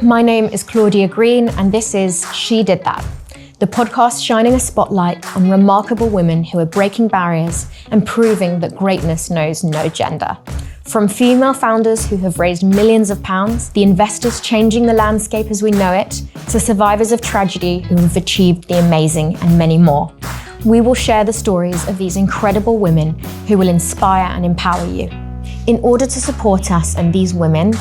My name is Claudia Green, and this is She Did That, the podcast shining a spotlight on remarkable women who are breaking barriers and proving that greatness knows no gender. From female founders who have raised millions of pounds, the investors changing the landscape as we know it, to survivors of tragedy who have achieved the amazing, and many more. We will share the stories of these incredible women who will inspire and empower you. In order to support us and these women,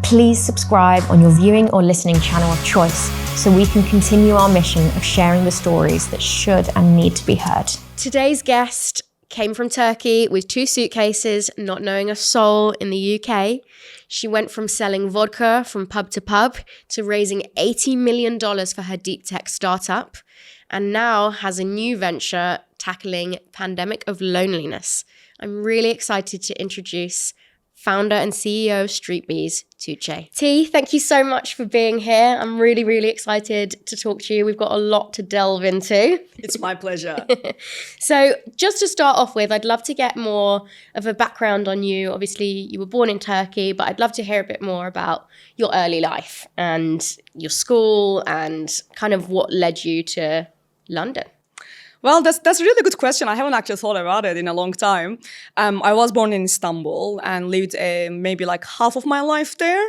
please subscribe on your viewing or listening channel of choice so we can continue our mission of sharing the stories that should and need to be heard. Today's guest came from Turkey with 2 suitcases, not knowing a soul in the UK. She went from selling vodka from pub to pub to raising $80 million for her deeptech startup, and now has a new venture tackling pandemic of loneliness. I'm really excited to introduce founder and CEO of Streetbees, Tugce. T, thank you so much for being here. I'm really, really excited to talk to you. We've got a lot to delve into. It's my pleasure. So just to start off with, I'd love to get more of a background on you. Obviously, you were born in Turkey, but I'd love to hear a bit more about your early life and your school and kind of what led you to London. Well, that's a really good question. I haven't actually thought about it in a long time. I was born in Istanbul and lived maybe like half of my life there.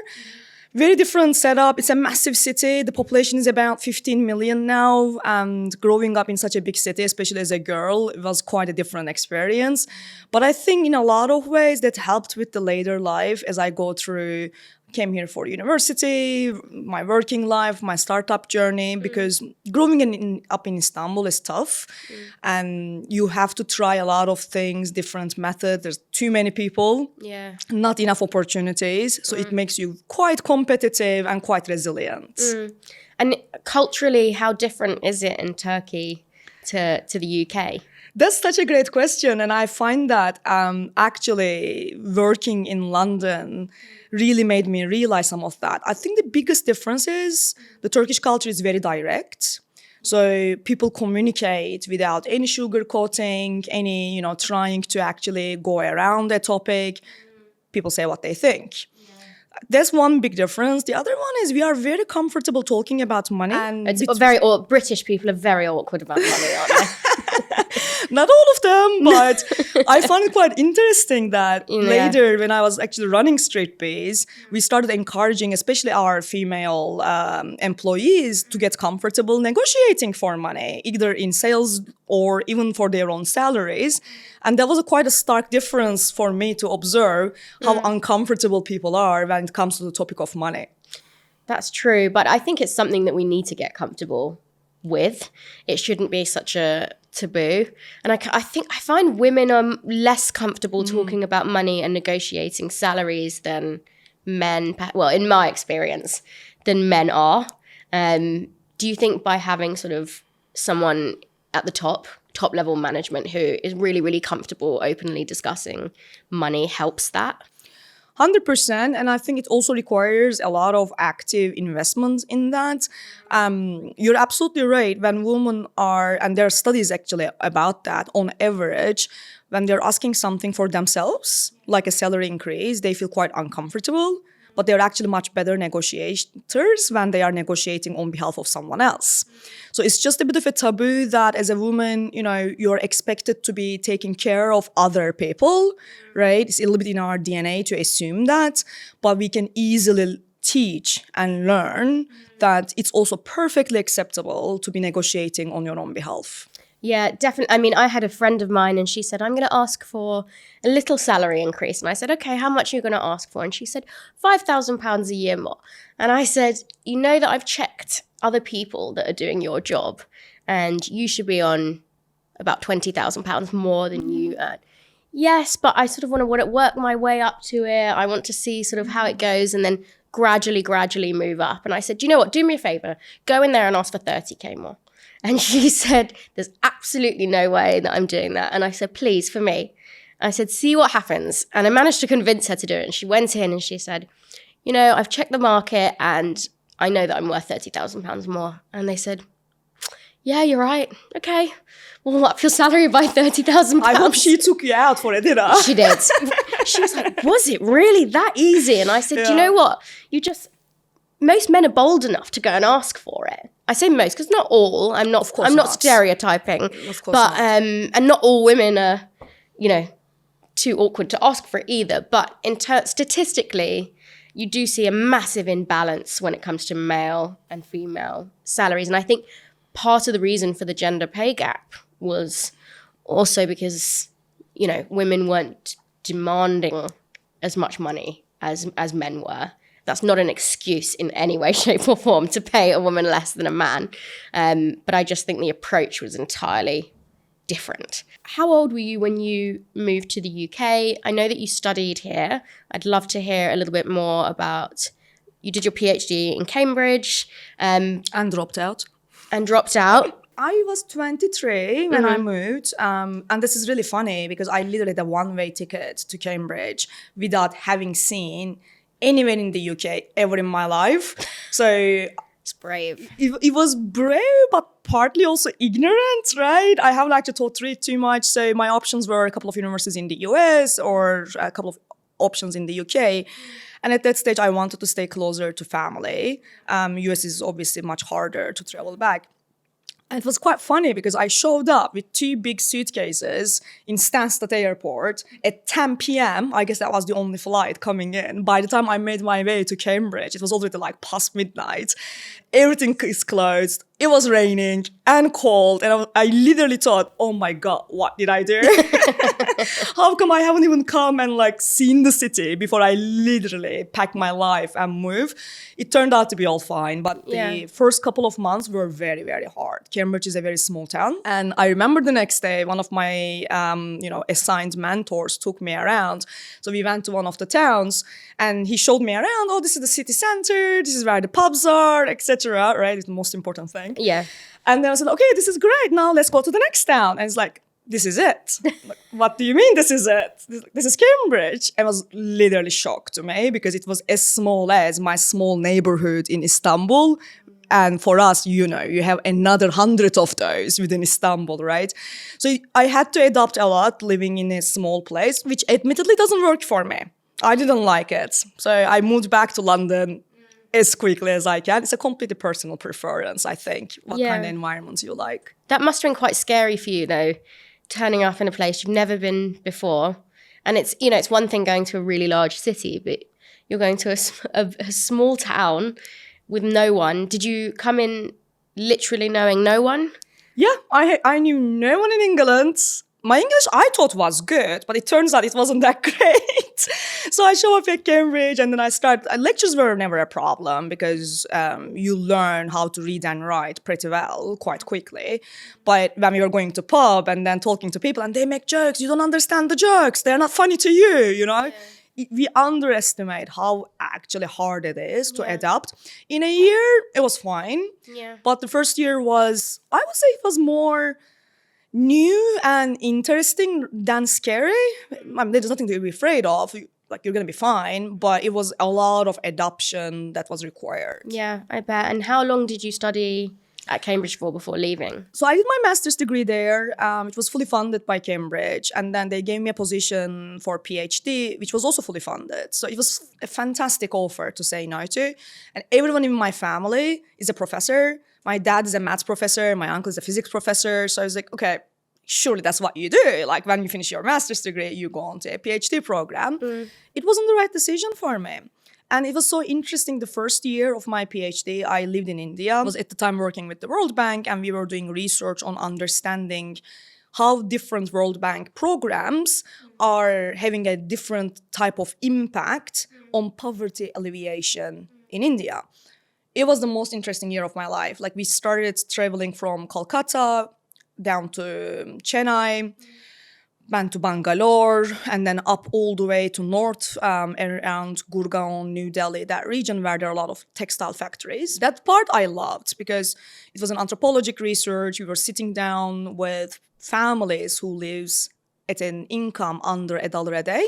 Very different setup. It's a massive city. The population is about 15 million now. And growing up in such a big city, especially as a girl, it was quite a different experience. But I think in a lot of ways that helped with the later life as I go through. Came here for university, my working life, my startup journey, because growing up in Istanbul is tough. And you have to try a lot of things, different methods. There's too many people, not enough opportunities. So it makes you quite competitive and quite resilient. And culturally, how different is it in Turkey to the UK? That's such a great question. And I find that actually working in London really made me realize some of that. I think the biggest difference is the Turkish culture is very direct. So people communicate without any sugarcoating, any, trying to actually go around a topic. People say what they think. That's one big difference. The other one is we are very comfortable talking about money. And British people are very awkward about money, aren't they? Not all of them, but I found it quite interesting that later when I was actually running Streetbees, we started encouraging especially our female employees to get comfortable negotiating for money, either in sales or even for their own salaries. And that was quite a stark difference for me to observe how uncomfortable people are when it comes to the topic of money. That's true, but I think it's something that we need to get comfortable with. It shouldn't be such a taboo. And I find women are less comfortable talking about money and negotiating salaries than men, well, in my experience, than men are. Do you think by having sort of someone at the top level management who is really, really comfortable openly discussing money helps that? 100%, and I think it also requires a lot of active investment in that. You're absolutely right. When women are, and there are studies actually about that, on average, when they're asking something for themselves, like a salary increase, they feel quite uncomfortable, but they're actually much better negotiators when they are negotiating on behalf of someone else. So it's just a bit of a taboo that as a woman, you're expected to be taking care of other people, right? It's a little bit in our DNA to assume that, but we can easily teach and learn that it's also perfectly acceptable to be negotiating on your own behalf. Yeah, definitely. I mean, I had a friend of mine and she said, I'm going to ask for a little salary increase. And I said, okay, how much are you going to ask for? And she said, £5,000 a year more. And I said, you know that I've checked other people that are doing your job and you should be on about £20,000 more than you earn. Yes, but I sort of want to work my way up to it. I want to see sort of how it goes and then gradually move up. And I said, you know what, do me a favor, go in there and ask for 30K more. And she said, there's absolutely no way that I'm doing that. And I said, please, for me. I said, see what happens. And I managed to convince her to do it. And she went in and she said, I've checked the market and I know that I'm worth £30,000 more. And they said, yeah, you're right. Okay, we'll up your salary by £30,000. I hope she took you out for a dinner. She did. She was like, was it really that easy? And I said, do you know what? You just most men are bold enough to go and ask for it. I say most because not all. I'm not stereotyping. Of course but not. And not all women are, too awkward to ask for it either. But statistically, you do see a massive imbalance when it comes to male and female salaries. And I think part of the reason for the gender pay gap was also because, women weren't demanding as much money as men were. That's not an excuse in any way, shape or form to pay a woman less than a man. But I just think the approach was entirely different. How old were you when you moved to the UK? I know that you studied here. I'd love to hear a little bit more about, you did your PhD in Cambridge. And dropped out. I was 23 when I moved. And this is really funny because I literally had a one-way ticket to Cambridge without having seen anywhere in the UK ever in my life. So it's brave. It was brave, but partly also ignorant, right? I haven't actually thought through it too much. So my options were a couple of universities in the US or a couple of options in the UK. And at that stage, I wanted to stay closer to family. US is obviously much harder to travel back. And it was quite funny because I showed up with 2 big suitcases in Stansted Airport at 10 p.m. I guess that was the only flight coming in. By the time I made my way to Cambridge, it was already like past midnight. Everything is closed. It was raining and cold. And I literally thought, oh my God, what did I do? How come I haven't even come and seen the city before I literally packed my life and moved? It turned out to be all fine. But the first couple of months were very, very hard. Cambridge is a very small town. And I remember the next day, one of my, assigned mentors took me around. So we went to one of the towns and he showed me around. Oh, this is the city center. This is where the pubs are, etc. Right? It's the most important thing. Yeah. And then I said, okay, this is great. Now let's go to the next town. And it's like, this is it. What do you mean this is it? This is Cambridge. I was literally shocked to me because it was as small as my small neighborhood in Istanbul. And for us, you have another 100 of those within Istanbul, right? So I had to adapt a lot living in a small place, which admittedly doesn't work for me. I didn't like it. So I moved back to London as quickly as I can. It's a completely personal preference, I think, what kind of environments you like. That must have been quite scary for you, though, turning up in a place you've never been before. And it's, it's one thing going to a really large city, but you're going to a small town with no one. Did you come in literally knowing no one? Yeah, I knew no one in England. My English, I thought, was good, but it turns out it wasn't that great. So I show up at Cambridge and then lectures were never a problem because you learn how to read and write pretty well quite quickly. But when we were going to pub and then talking to people and they make jokes, you don't understand the jokes. They're not funny to you, We underestimate how actually hard it is to adapt. In a year, it was fine. Yeah. But the first year I would say it was more new and interesting than scary. I mean, there's nothing to be afraid of. You're going to be fine. But it was a lot of adaptation that was required. Yeah, I bet. And how long did you study at Cambridge for before leaving? So I did my master's degree there. It was fully funded by Cambridge. And then they gave me a position for PhD, which was also fully funded. So it was a fantastic offer to say no to. And everyone in my family is a professor. My dad is a maths professor. My uncle is a physics professor. So I was like, okay, surely that's what you do. When you finish your master's degree, you go on to a PhD program. It wasn't the right decision for me. And it was so interesting. The first year of my PhD, I lived in India. I was at the time working with the World Bank, and we were doing research on understanding how different World Bank programs are having a different type of impact on poverty alleviation in India. It was the most interesting year of my life. We started traveling from Kolkata down to Chennai, went to Bangalore, and then up all the way to north around Gurgaon, New Delhi, that region where there are a lot of textile factories. That part I loved because it was an anthropologic research. We were sitting down with families who lives at an income under $1 a day.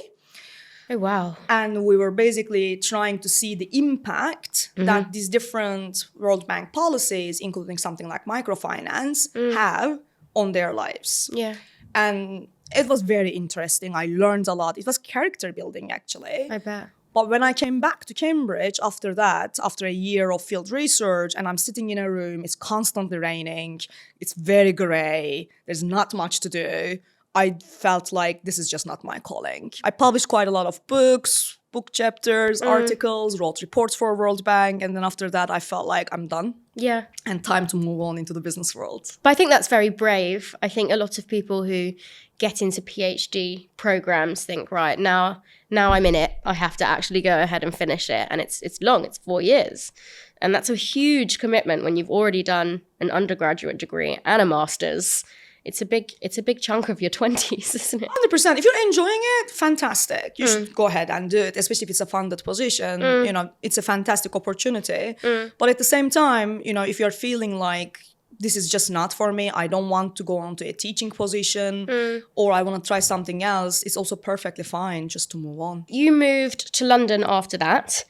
Oh, wow. And we were basically trying to see the impact that these different World Bank policies, including something like microfinance, have on their lives. Yeah. And it was very interesting. I learned a lot. It was character building, actually. I bet. But when I came back to Cambridge after that, after a year of field research, and I'm sitting in a room, it's constantly raining, it's very grey, there's not much to do, I felt like this is just not my calling. I published quite a lot of books, book chapters, articles, wrote reports for World Bank, and then after that I felt like I'm done. Yeah. And time to move on into the business world. But I think that's very brave. I think a lot of people who get into PhD programs think, right, now I'm in it. I have to actually go ahead and finish it. And it's long, it's 4 years. And that's a huge commitment when you've already done an undergraduate degree and a master's. It's a big chunk of your 20s, isn't it? 100%. If you're enjoying it, fantastic. You should go ahead and do it, especially if it's a funded position. You know, it's a fantastic opportunity. But at the same time, you know, if you're feeling like this is just not for me, I don't want to go on to a teaching position, or I want to try something else, it's also perfectly fine just to move on. You moved to London after that.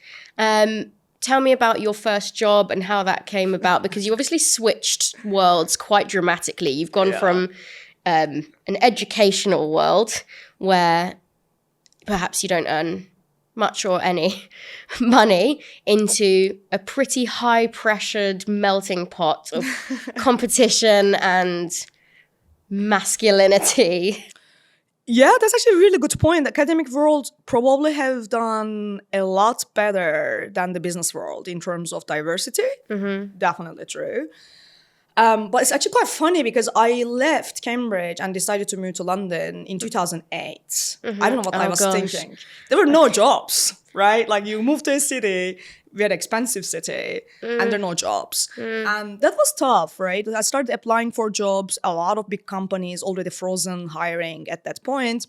Tell me about your first job and how that came about, because you obviously switched worlds quite dramatically. You've gone from an educational world where perhaps you don't earn much or any money into a pretty high-pressured melting pot of competition and masculinity. Yeah, that's actually a really good point. The academic world probably have done a lot better than the business world in terms of diversity. Definitely true. But it's actually quite funny because I left Cambridge and decided to move to London in 2008. I don't know what I was thinking. There were no jobs, right? Like you move to a city, very expensive city, and there are no jobs. And that was tough, right? I started applying for jobs. A lot of big companies already frozen hiring at that point.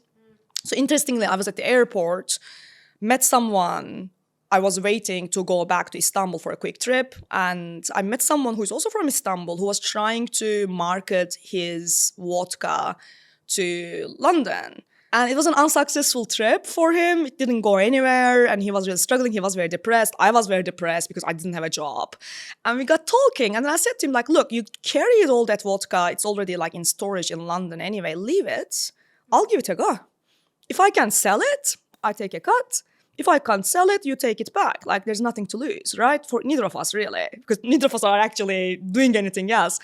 So interestingly, I was at the airport, met someone. I was waiting to go back to Istanbul for a quick trip, and I met someone who's also from Istanbul who was trying to market his vodka to London. And it was an unsuccessful trip for him. It didn't go anywhere, and he was really struggling. He was very depressed. I was very depressed because I didn't have a job. And we got talking, and then I said to him, like, look, you carried all that vodka. It's already like in storage in London anyway. Leave it. I'll give it a go. If I can sell it, I take a cut. If I can't sell it, you take it back. Like, there's nothing to lose, right? For neither of us, really, because neither of us are actually doing anything else.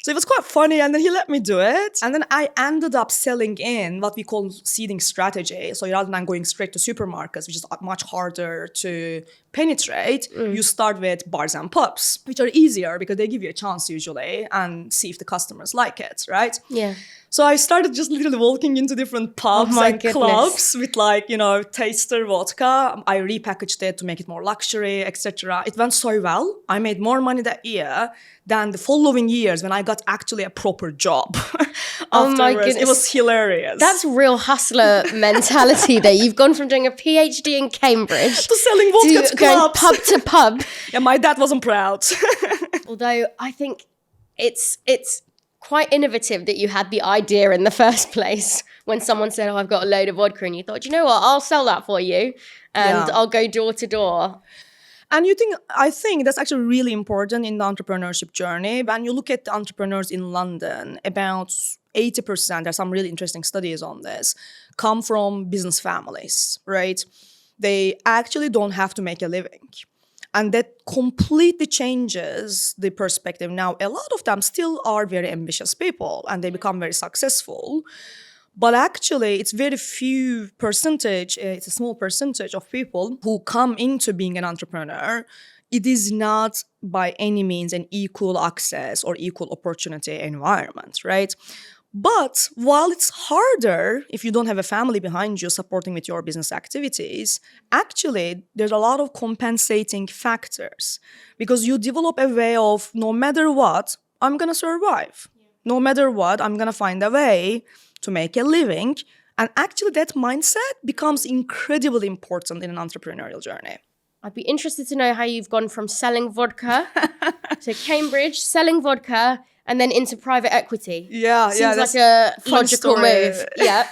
So it was quite funny, and then he let me do it. And then I ended up selling in what we call seeding strategy. So rather than going straight to supermarkets, which is much harder to penetrate, you start with bars and pubs, which are easier because they give you a chance usually and see if the customers like it, right? Yeah. So I started just literally walking into different pubs and clubs with like, you know, taster vodka. I repackaged it to make it more luxury, etc. It went so well. I made more money that year than the following years when I got actually a proper job. Oh my goodness. It was hilarious. That's real hustler mentality there. You've gone from doing a PhD in Cambridge to selling vodka to going clubs. pub to pub. Yeah, my dad wasn't proud. Although I think it's quite innovative that you had the idea in the first place when someone said, oh, I've got a load of vodka, and you thought, you know what, I'll sell that for you and I'll go door to door. And I think that's actually really important in the entrepreneurship journey. When you look at the entrepreneurs in London, about 80%, there's some really interesting studies on this, come from business families, right? They actually don't have to make a living. And that completely changes the perspective. Now, a lot of them still are very ambitious people and they become very successful. But actually, it's very few percentage, it's a small percentage of people who come into being an entrepreneur. It is not by any means an equal access or equal opportunity environment, right? But while it's harder if you don't have a family behind you supporting with your business activities, actually, there's a lot of compensating factors because you develop a way of no matter what, I'm going to survive. No matter what, I'm going to find a way to make a living. And actually, that mindset becomes incredibly important in an entrepreneurial journey. I'd be interested to know how you've gone from selling vodka to Cambridge, selling vodka, and then into private equity. Seems like a logical move. Yeah.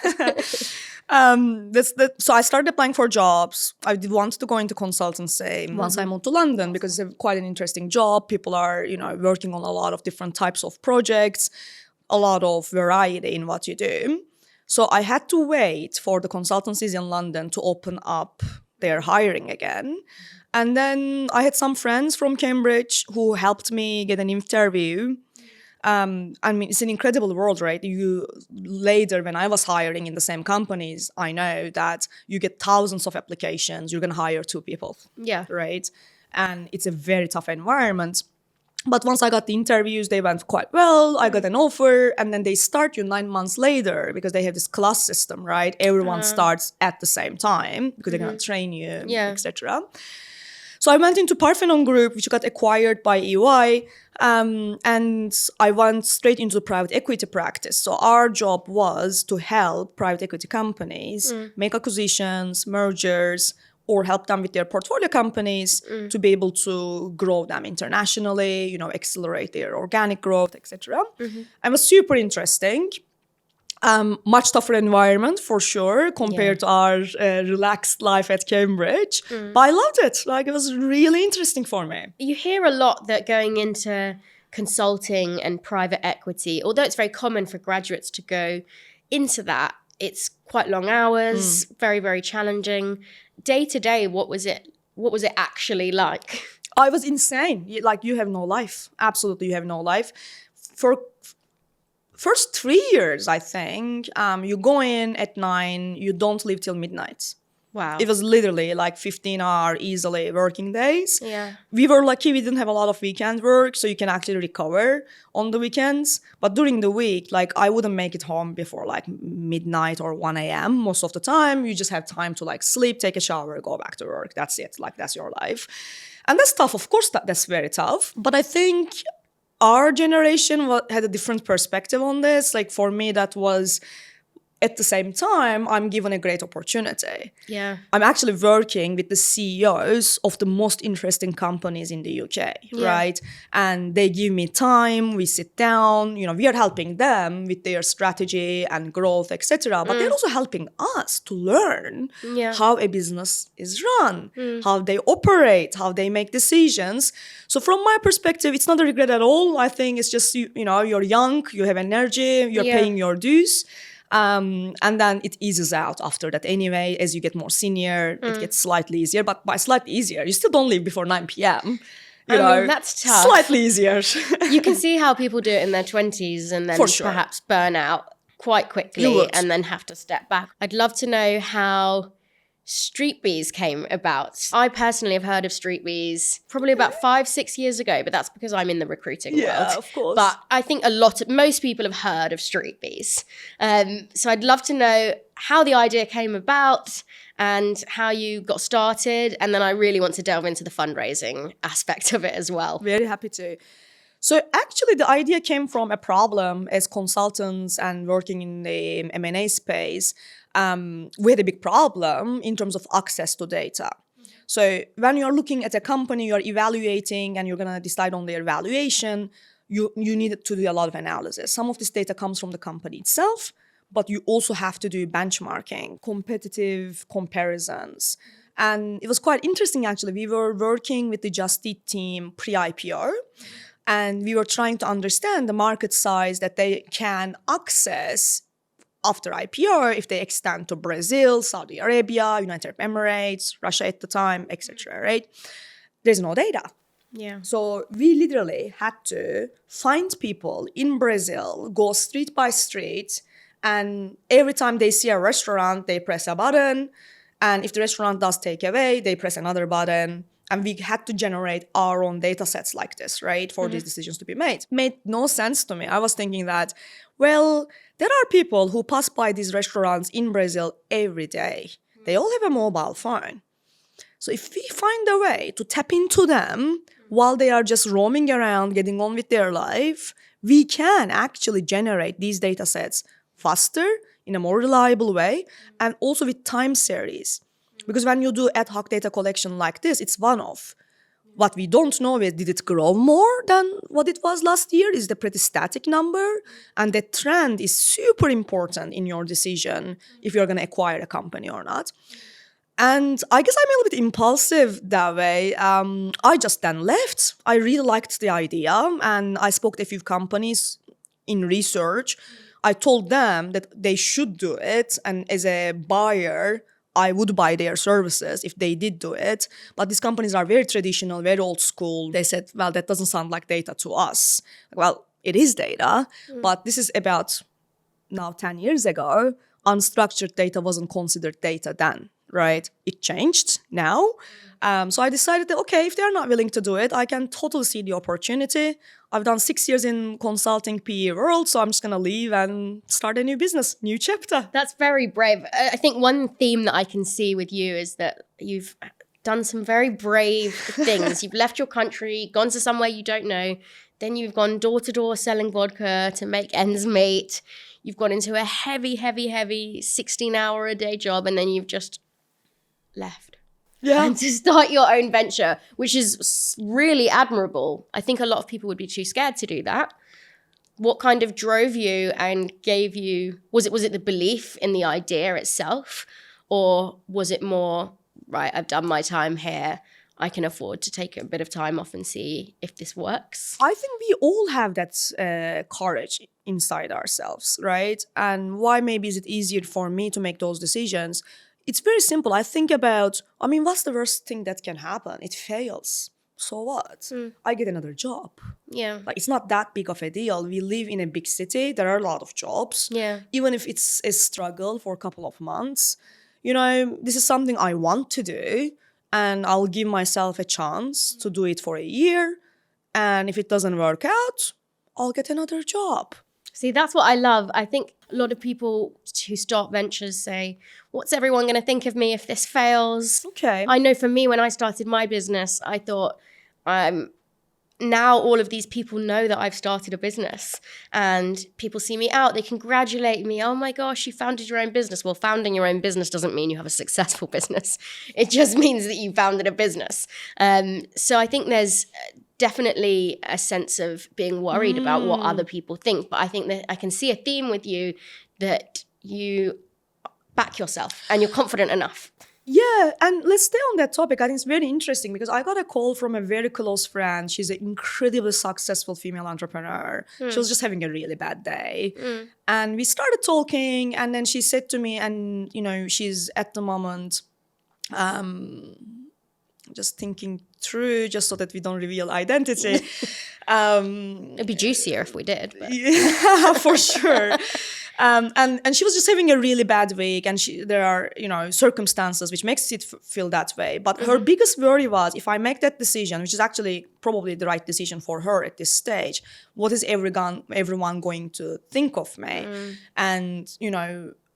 So I started applying for jobs. I did want to go into consultancy once I moved to London because it's quite an interesting job. People are, working on a lot of different types of projects, a lot of variety in what you do. So I had to wait for the consultancies in London to open up they are hiring again. And then I had some friends from Cambridge who helped me get an interview. I mean, it's an incredible world, right? You later, when I was hiring in the same companies, I know that you get thousands of applications. You're going to hire 2 people. Yeah. Right. And it's a very tough environment. But once I got the interviews, they went quite well. I got an offer, and then they start you 9 months later because they have this class system, right? Everyone starts at the same time because they're going to train you, etc. So I went into Parthenon Group, which got acquired by EY, and I went straight into private equity practice. So our job was to help private equity companies make acquisitions, mergers, or help them with their portfolio companies to be able to grow them internationally, accelerate their organic growth, etc. It was super interesting. Much tougher environment for sure compared to our relaxed life at Cambridge. But I loved it. It was really interesting for me. You hear a lot that going into consulting and private equity, although it's very common for graduates to go into that, it's quite long hours, very, very challenging. Day to day, what was it actually like? I was insane. You have no life. Absolutely, you have no life. For first 3 years, I think, you go in at 9, you don't leave till midnight. Wow. It was literally 15-hour easily working days. Yeah. We were lucky we didn't have a lot of weekend work, so you can actually recover on the weekends. But during the week, I wouldn't make it home before midnight or 1 a.m. most of the time. You just have time to sleep, take a shower, go back to work. That's it. That's your life. And that's tough. Of course, that's very tough. But I think our generation had a different perspective on this. For me, that was, at the same time, I'm given a great opportunity. Yeah. I'm actually working with the CEOs of the most interesting companies in the UK, right? And they give me time, we sit down, we are helping them with their strategy and growth, etc. But they're also helping us to learn how a business is run, how they operate, how they make decisions. So from my perspective, it's not a regret at all. I think it's just, you're young, you have energy, you're paying your dues. And then it eases out after that anyway. As you get more senior, it gets slightly easier. But by slightly easier, you still don't leave before 9 p.m. I mean, that's tough. Slightly easier. You can see how people do it in their 20s and then perhaps burn out quite quickly and then have to step back. I'd love to know how Streetbees came about. I personally have heard of Streetbees probably about 5-6 years ago, but that's because I'm in the recruiting world. Yeah, of course. But I think most people have heard of Streetbees. So I'd love to know how the idea came about and how you got started. And then I really want to delve into the fundraising aspect of it as well. Very happy to. So actually the idea came from a problem as consultants and working in the M&A space. We had a big problem in terms of access to data. So when you're looking at a company, you're evaluating and you're going to decide on their valuation, you need to do a lot of analysis. Some of this data comes from the company itself, but you also have to do benchmarking, competitive comparisons. And it was quite interesting, actually. We were working with the Just Eat team pre-IPO, and we were trying to understand the market size that they can access after IPO, if they extend to Brazil, Saudi Arabia, United Arab Emirates, Russia at the time, etc., right? There's no data. Yeah. So we literally had to find people in Brazil, go street by street, and every time they see a restaurant, they press a button. And if the restaurant does takeaway, they press another button. And we had to generate our own data sets like this, right, for these decisions to be made. Made no sense to me. I was thinking that, well, there are people who pass by these restaurants in Brazil every day. They all have a mobile phone. So if we find a way to tap into them while they are just roaming around, getting on with their life, we can actually generate these data sets faster, in a more reliable way, and also with time series. Because when you do ad hoc data collection like this, it's one-off. What we don't know is, did it grow more than what it was last year? Is it a pretty static number? And the trend is super important in your decision if you're going to acquire a company or not. And I guess I'm a little bit impulsive that way. I just then left. I really liked the idea, and I spoke to a few companies in research. I told them that they should do it, and as a buyer, I would buy their services if they did do it. But these companies are very traditional, very old school. They said, well, that doesn't sound like data to us. Well, it is data, but this is about now 10 years ago. Unstructured data wasn't considered data then, right? It changed now. So I decided that, okay, if they're not willing to do it, I can totally see the opportunity. I've done 6 years in consulting PE world, so I'm just going to leave and start a new business, new chapter. That's very brave. I think one theme that I can see with you is that you've done some very brave things. You've left your country, gone to somewhere you don't know. Then you've gone door to door selling vodka to make ends meet. You've gone into a heavy 16-hour-a-day job, and then you've just left. Yeah. And to start your own venture, which is really admirable. I think a lot of people would be too scared to do that. What kind of drove you and gave you, was it the belief in the idea itself? Or was it more, right, I've done my time here, I can afford to take a bit of time off and see if this works? I think we all have that courage inside ourselves, right? And why maybe is it easier for me to make those decisions? It's very simple. I think about, what's the worst thing that can happen? It fails. So what? I get another job. Yeah. Like, it's not that big of a deal. We live in a big city. There are a lot of jobs. Yeah. Even if it's a struggle for a couple of months, this is something I want to do. And I'll give myself a chance to do it for a year. And if it doesn't work out, I'll get another job. See, that's what I love. I think a lot of people who start ventures say, what's everyone going to think of me if this fails? Okay. I know for me, when I started my business, I thought, now all of these people know that I've started a business and people see me out, they congratulate me. Oh my gosh, you founded your own business. Well, founding your own business doesn't mean you have a successful business. It just means that you founded a business. So I think there's definitely a sense of being worried about what other people think. But I think that I can see a theme with you that you back yourself and you're confident enough. Yeah, and let's stay on that topic. I think it's very interesting because I got a call from a very close friend. She's an incredibly successful female entrepreneur. She was just having a really bad day. And we started talking, and then she said to me, and she's at the moment just thinking through, just so that we don't reveal identity. It'd be juicier if we did. But. Yeah, for sure. And she was just having a really bad week, and there are circumstances which makes it feel that way. But her biggest worry was, if I make that decision, which is actually probably the right decision for her at this stage, what is everyone going to think of me? And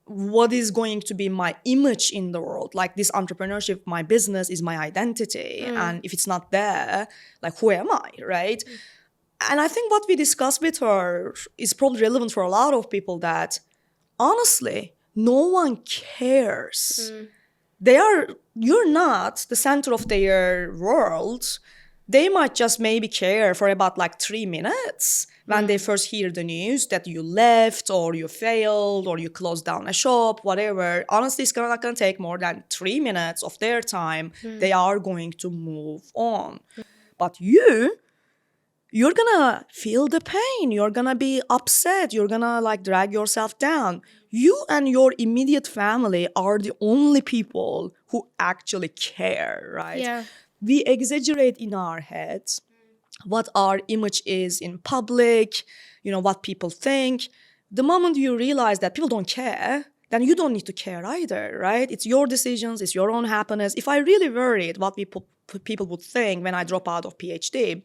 what is going to be my image in the world? Like, this entrepreneurship, my business is my identity, and if it's not there, like, who am I, right? And I think what we discussed with her is probably relevant for a lot of people, that honestly, no one cares. You're not the center of their world. They might just maybe care for about 3 minutes when they first hear the news that you left or you failed or you closed down a shop, whatever. Honestly, it's not going to take more than 3 minutes of their time. They are going to move on. But you're gonna feel the pain. You're gonna be upset. You're gonna drag yourself down. You and your immediate family are the only people who actually care, right? Yeah. We exaggerate in our heads what our image is in public, what people think. The moment you realize that people don't care, then you don't need to care either, right? It's your decisions, it's your own happiness. If I really worried what people would think when I drop out of PhD,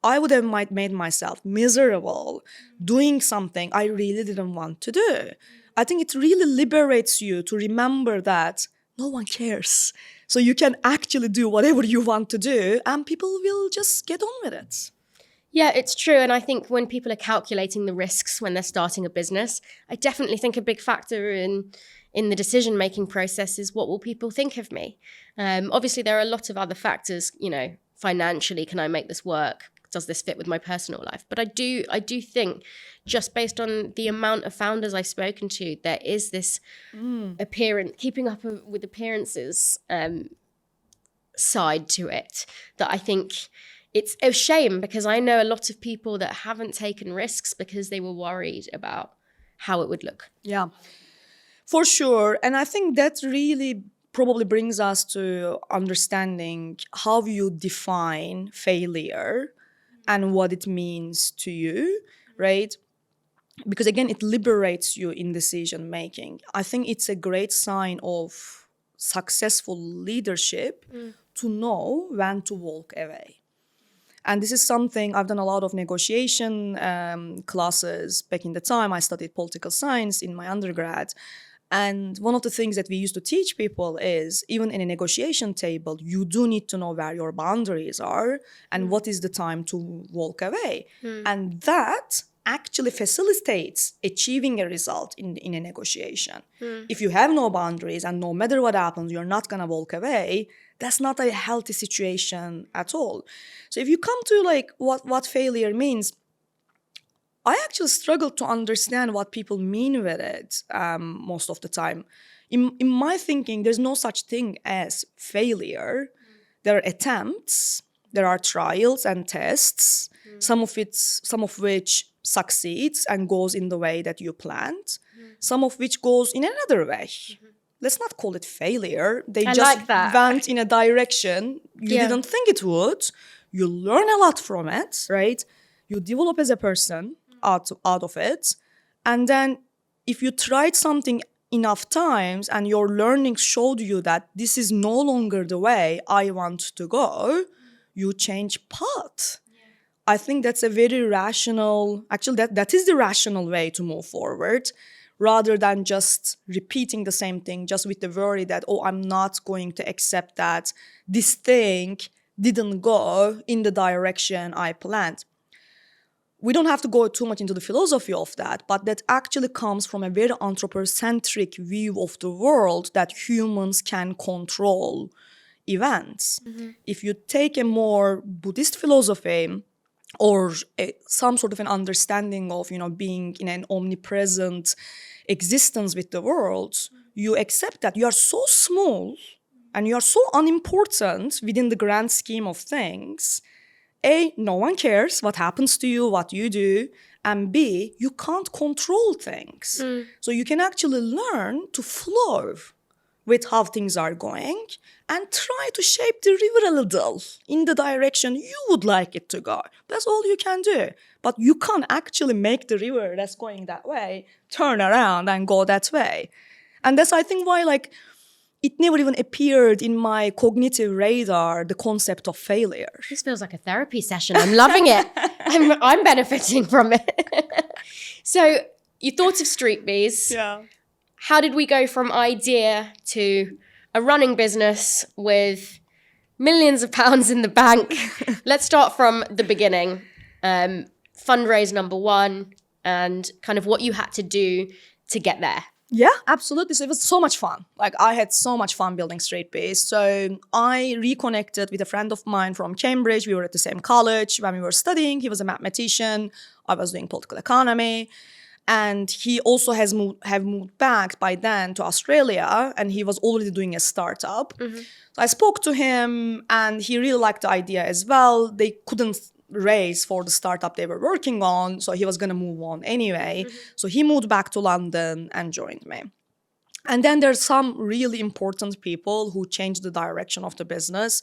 I would have made myself miserable doing something I really didn't want to do. I think it really liberates you to remember that no one cares. So you can actually do whatever you want to do, and people will just get on with it. Yeah, it's true. And I think when people are calculating the risks when they're starting a business, I definitely think a big factor in the decision-making process is, what will people think of me? Obviously, there are a lot of other factors, financially, can I make this work? Does this fit with my personal life? But I do think, just based on the amount of founders I've spoken to, there is this keeping up with appearances side to it that I think it's a shame, because I know a lot of people that haven't taken risks because they were worried about how it would look. Yeah, for sure. And I think that really probably brings us to understanding how you define failure and what it means to you, right? Because again, it liberates you in decision making. I think it's a great sign of successful leadership to know when to walk away. And this is something I've done a lot of negotiation classes back in the time. I studied political science in my undergrad. And one of the things that we used to teach people is even in a negotiation table, you do need to know where your boundaries are and what is the time to walk away. And that actually facilitates achieving a result in a negotiation. If you have no boundaries and no matter what happens, you're not going to walk away, that's not a healthy situation at all. So if you come to like what failure means, I actually struggle to understand what people mean with it most of the time. In my thinking, there's no such thing as failure. There are attempts, there are trials and tests, some of which succeeds and goes in the way that you planned, some of which goes in another way. Let's not call it failure. They just went in a direction you didn't think it would. You learn a lot from it, right? You develop as a person out of it. And then if you tried something enough times and your learning showed you that this is no longer the way I want to go, you change path. I think that's a very rational, actually that is the rational way to move forward, rather than just repeating the same thing just with the worry that, oh, I'm not going to accept that this thing didn't go in the direction I planned. We don't have to go too much into the philosophy of that, but that actually comes from a very anthropocentric view of the world that humans can control events. If you take a more Buddhist philosophy or some sort of an understanding of, being in an omnipresent existence with the world, you accept that you are so small and you are so unimportant within the grand scheme of things. A, no one cares what happens to you, what you do. And B, you can't control things. So you can actually learn to flow with how things are going and try to shape the river a little in the direction you would like it to go. That's all you can do. But you can't actually make the river that's going that way turn around and go that way. And that's, I think, why it never even appeared in my cognitive radar, the concept of failure. This feels like a therapy session. I'm loving it. I'm benefiting from it. So you thought of Streetbees. Yeah. How did we go from idea to a running business with millions of pounds in the bank? Let's start from the beginning. Fundraise number one and kind of what you had to do to get there. Yeah, absolutely. So it was so much fun. I had so much fun building Streetbees. So I reconnected with a friend of mine from Cambridge. We were at the same college when we were studying. He was a mathematician. I was doing political economy. And he also have moved back by then to Australia. And he was already doing a startup. So I spoke to him and he really liked the idea as well. They couldn't raise for the startup they were working on, so he was going to move on anyway. So he moved back to London and joined me. And then there's some really important people who changed the direction of the business.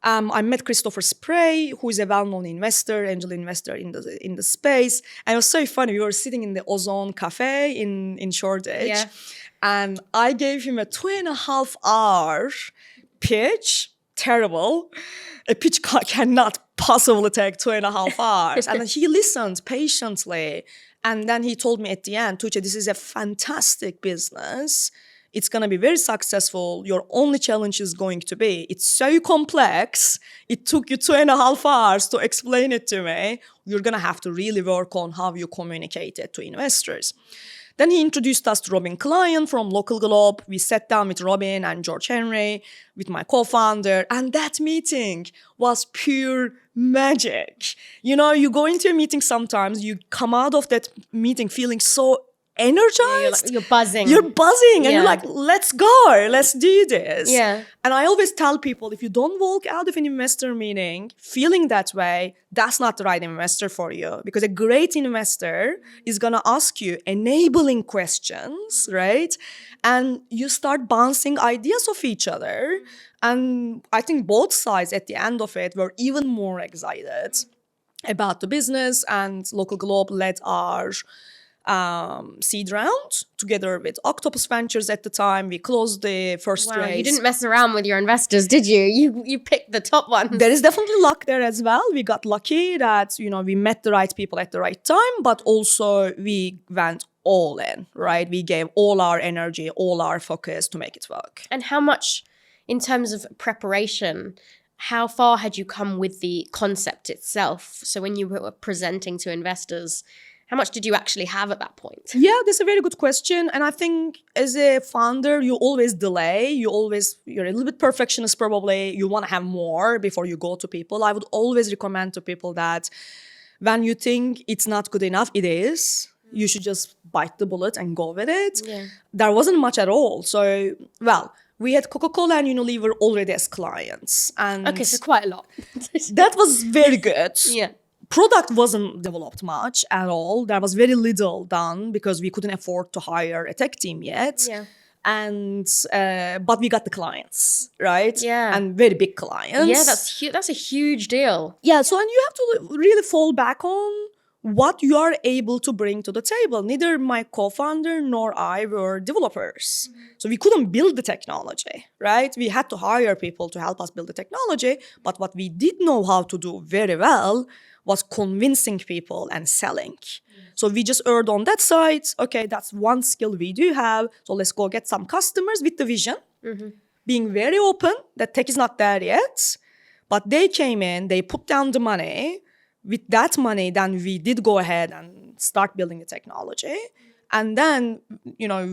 I met Christopher Spray, who is a well-known investor, angel investor in the space. And it was so funny. We were sitting in the Ozone Cafe in Shoreditch, and I gave him a 2.5 hour pitch. Terrible. A pitch cannot possibly take 2.5 hours. And then he listened patiently. And then he told me at the end, Tugce, this is a fantastic business. It's going to be very successful. Your only challenge is going to be, it's so complex. It took you 2.5 hours to explain it to me. You're going to have to really work on how you communicate it to investors. Then he introduced us to Robin Klein from Local Globe. We sat down with Robin and George Henry, with my co-founder, and that meeting was pure magic. You go into a meeting sometimes, you come out of that meeting feeling so energized. You're buzzing. You're buzzing and you're Yeah. like, let's go, let's do this. Yeah. And I always tell people, if you don't walk out of an investor meeting feeling that way, that's not the right investor for you. Because a great investor is going to ask you enabling questions, right? And you start bouncing ideas off each other. And I think both sides at the end of it were even more excited about the business, and Local Globe led our seed round together with Octopus Ventures at the time. We closed the first Wow, raise. you didn't mess around with your investors, did you? You picked the top ones. There is definitely luck there as well. We got lucky that, we met the right people at the right time, but also we went all in, right? We gave all our energy, all our focus to make it work. And how much, in terms of preparation, how far had you come with the concept itself? So when you were presenting to investors, how much did you actually have at that point? Yeah, that's a very good question. And I think as a founder, you always delay. You're a little bit perfectionist probably. You want to have more before you go to people. I would always recommend to people that when you think it's not good enough, it is. You should just bite the bullet and go with it. Yeah. There wasn't much at all. So, we had Coca-Cola and Unilever already as clients. And Okay, so quite a lot. that was very good. Yeah. Product wasn't developed much at all. There was very little done because we couldn't afford to hire a tech team yet. Yeah. And but we got the clients, right? Yeah. And very big clients. Yeah, that's a huge deal. Yeah. So and you have to really fall back on what you are able to bring to the table. Neither my co-founder nor I were developers. So we couldn't build the technology, right? We had to hire people to help us build the technology. But what we did know how to do very well was convincing people and selling. So we just erred on that side. Okay, that's one skill we do have. So let's go get some customers with the vision. Being very open that tech is not there yet. But they came in, they put down the money. With that money, then we did go ahead and start building the technology. And then,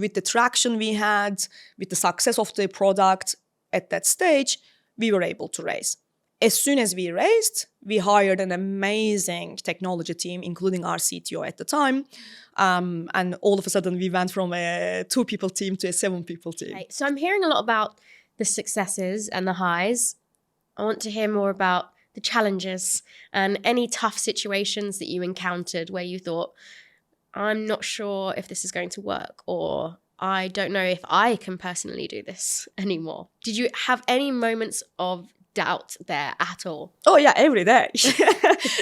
with the traction we had, with the success of the product at that stage, we were able to raise. As soon as we raised, we hired an amazing technology team, including our CTO at the time. And all of a sudden, we went from a 2-people team to a 7-people team. Right. So I'm hearing a lot about the successes and the highs. I want to hear more about the challenges and any tough situations that you encountered where you thought, I'm not sure if this is going to work, or I don't know if I can personally do this anymore. Did you have any moments of doubt there at all? Oh yeah, every day.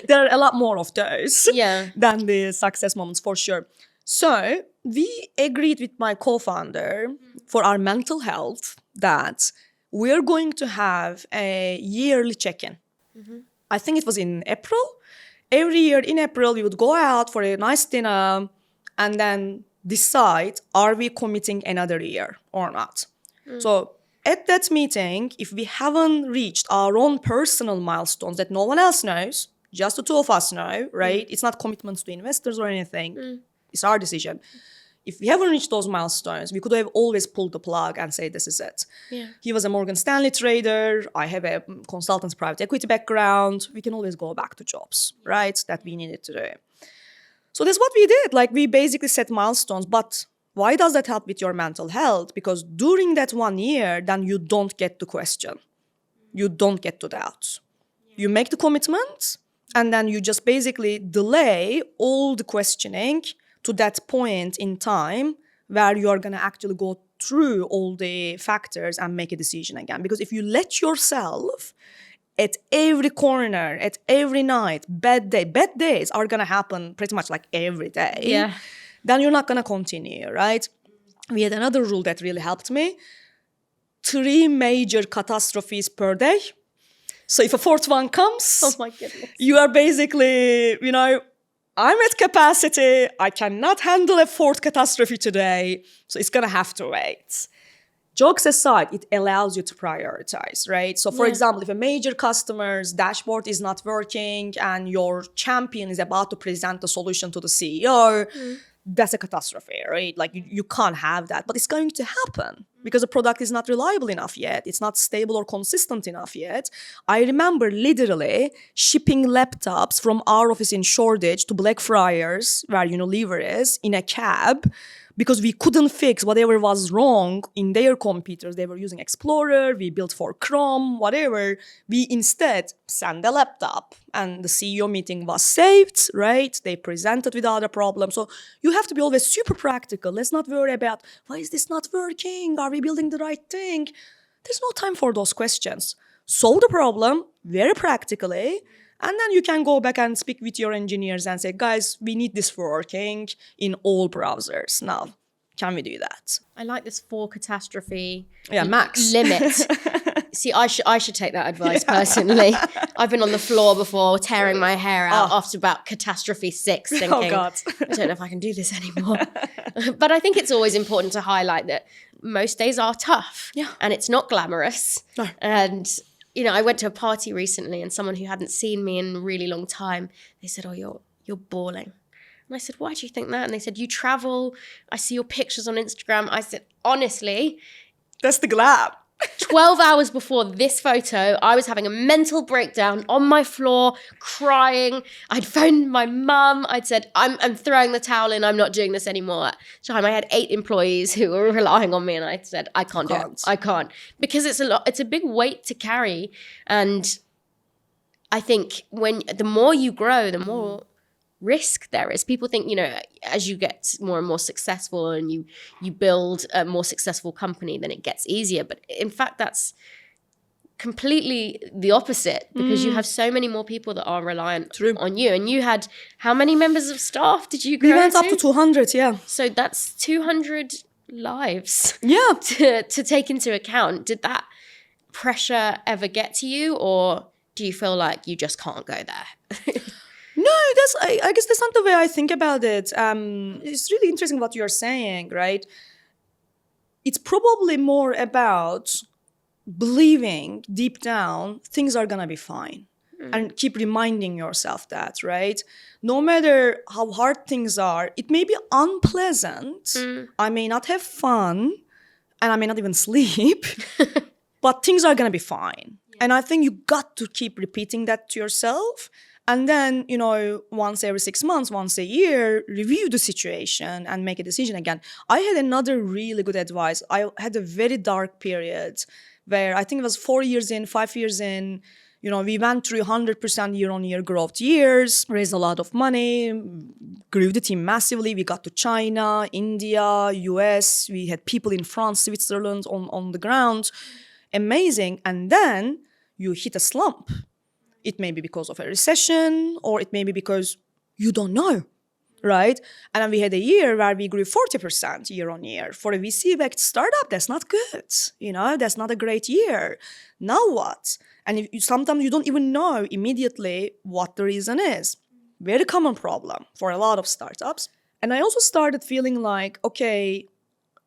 There are a lot more of those than the success moments for sure. So we agreed with my co-founder for our mental health that we're going to have a yearly check-in. I think it was in April. Every year in April, we would go out for a nice dinner and then decide, are we committing another year or not? So at that meeting, if we haven't reached our own personal milestones that no one else knows, just the two of us know, right? It's not commitments to investors or anything. It's our decision. If we haven't reached those milestones, we could have always pulled the plug and say, this is it. Yeah. He was a Morgan Stanley trader. I have a consultant's private equity background. We can always go back to jobs, right? That we needed to do. So that's what we did. We basically set milestones. But why does that help with your mental health? Because during that 1 year, then you don't get to question. You don't get to doubt. You make the commitment, and then you just basically delay all the questioning to that point in time where you're going to actually go through all the factors and make a decision again. Because if you let yourself at every corner, at every night, bad days are going to happen pretty much every day, then you're not going to continue, right? We had another rule that really helped me. 3 major catastrophes per day. So if a 4th one comes, Oh my goodness. you are basically, I'm at capacity. I cannot handle a 4th catastrophe today. So it's going to have to wait. Jokes aside, it allows you to prioritize, right? So for example, if a major customer's dashboard is not working and your champion is about to present the solution to the CEO, that's a catastrophe, right? You can't have that, but it's going to happen. because the product is not reliable enough yet. It's not stable or consistent enough yet. I remember literally shipping laptops from our office in Shoreditch to Blackfriars, where Unilever is, in a cab, because we couldn't fix whatever was wrong in their computers. They were using Explorer, we built for Chrome, whatever. We instead sent a laptop and the CEO meeting was saved, right? They presented without a problem. So you have to be always super practical. Let's not worry about, why is this not working? Are we building the right thing? There's no time for those questions. Solve the problem very practically. And then you can go back and speak with your engineers and say, guys, we need this working in all browsers. Now, can we do that? I like this 4 catastrophe max limit. See, I should take that advice personally. I've been on the floor before tearing my hair out after about catastrophe 6 thinking, Oh, God. I don't know if I can do this anymore. But I think it's always important to highlight that most days are tough. Yeah. And it's not glamorous. No. And I went to a party recently and someone who hadn't seen me in a really long time, they said, oh, you're bawling. And I said, why do you think that? And they said, you travel. I see your pictures on Instagram. I said, honestly, That's the glam. 12 hours before this photo, I was having a mental breakdown on my floor, crying. I'd phoned my mum. I'd said, I'm throwing the towel in. I'm not doing this anymore. At the time, I had 8 employees who were relying on me. And I said, I can't do it. I can't. Because it's a lot. It's a big weight to carry. And I think the more you grow, the more risk there is. People think, as you get more and more successful and you build a more successful company, then it gets easier. But in fact, that's completely the opposite, because you have so many more people that are reliant on you. And you had, how many members of staff did you grow We went up to 200, yeah. So that's 200 lives Yeah. to take into account. Did that pressure ever get to you, or do you feel like you just can't go there? No, I guess that's not the way I think about it. It's really interesting what you're saying, right? It's probably more about believing deep down things are gonna be fine. And keep reminding yourself that, right? No matter how hard things are, it may be unpleasant. I may not have fun, and I may not even sleep, but things are gonna be fine. And I think you got to keep repeating that to yourself. And then, once every 6 months, once a year, review the situation and make a decision again. I had another really good advice. I had a very dark period where I think it was 4 years in, 5 years in, we went through 100% year-on-year growth years, raised a lot of money, grew the team massively. We got to China, India, US. We had people in France, Switzerland on the ground. Amazing. And then you hit a slump. It may be because of a recession, or it may be because you don't know, right? And then we had a year where we grew 40% year on year. For a VC-backed startup, that's not good. That's not a great year. Now what? And sometimes you don't even know immediately what the reason is. Very common problem for a lot of startups. And I also started feeling like, okay,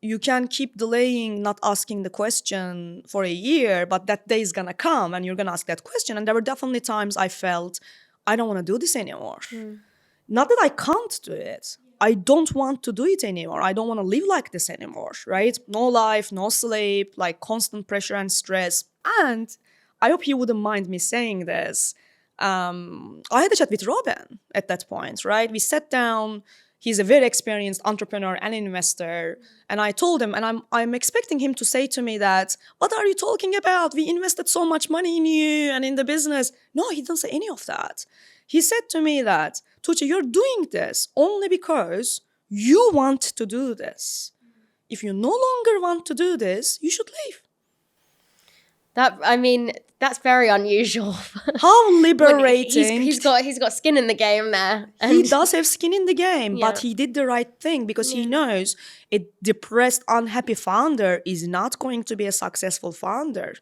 you can keep delaying not asking the question for a year, but that day is gonna come and you're gonna ask that question. And there were definitely times I felt, I don't wanna do this anymore. Not that I can't do it. I don't want to do it anymore. I don't wanna live like this anymore, right? No life, no sleep, like constant pressure and stress. And I hope you wouldn't mind me saying this. I had a chat with Robin at that point, right? We sat down. He's a very experienced entrepreneur and investor. And I told him, and I'm expecting him to say to me that, what are you talking about? We invested so much money in you and in the business. No, he didn't say any of that. He said to me that, Tugce, you're doing this only because you want to do this. If you no longer want to do this, you should leave. That's very unusual. How liberating. He's got skin in the game there. He does have skin in the game, Yeah. but he did the right thing because he knows a depressed, unhappy founder is not going to be a successful founder.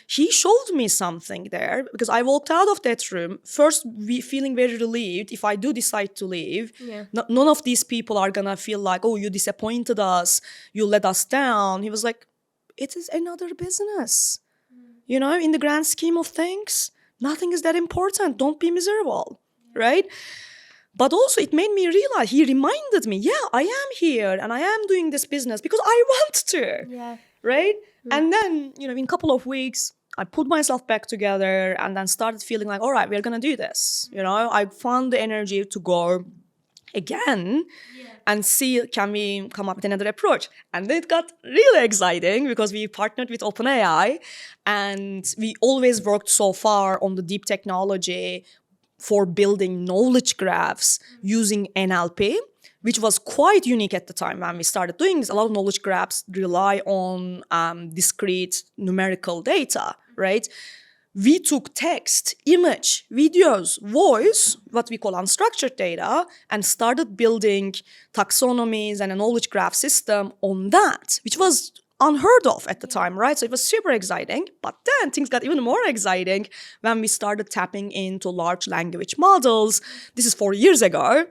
He showed me something there because I walked out of that room, first feeling very relieved. If I do decide to leave, none of these people are going to feel like, oh, you disappointed us, you let us down. He was like, it is another business. In the grand scheme of things, nothing is that important. Don't be miserable, right? But also it made me realize, he reminded me, I am here and I am doing this business because I want to. Yeah. right? And then, in a couple of weeks, I put myself back together and then started feeling like, all right, we're going to do this. I found the energy to go again and see, can we come up with another approach? And it got really exciting because we partnered with OpenAI and we always worked so far on the deep technology for building knowledge graphs using NLP, which was quite unique at the time when we started doing this. A lot of knowledge graphs rely on discrete numerical data, right? We took text, image, videos, voice, what we call unstructured data, and started building taxonomies and a knowledge graph system on that, which was unheard of at the time, right? So it was super exciting. But then things got even more exciting when we started tapping into large language models. This is 4 years ago,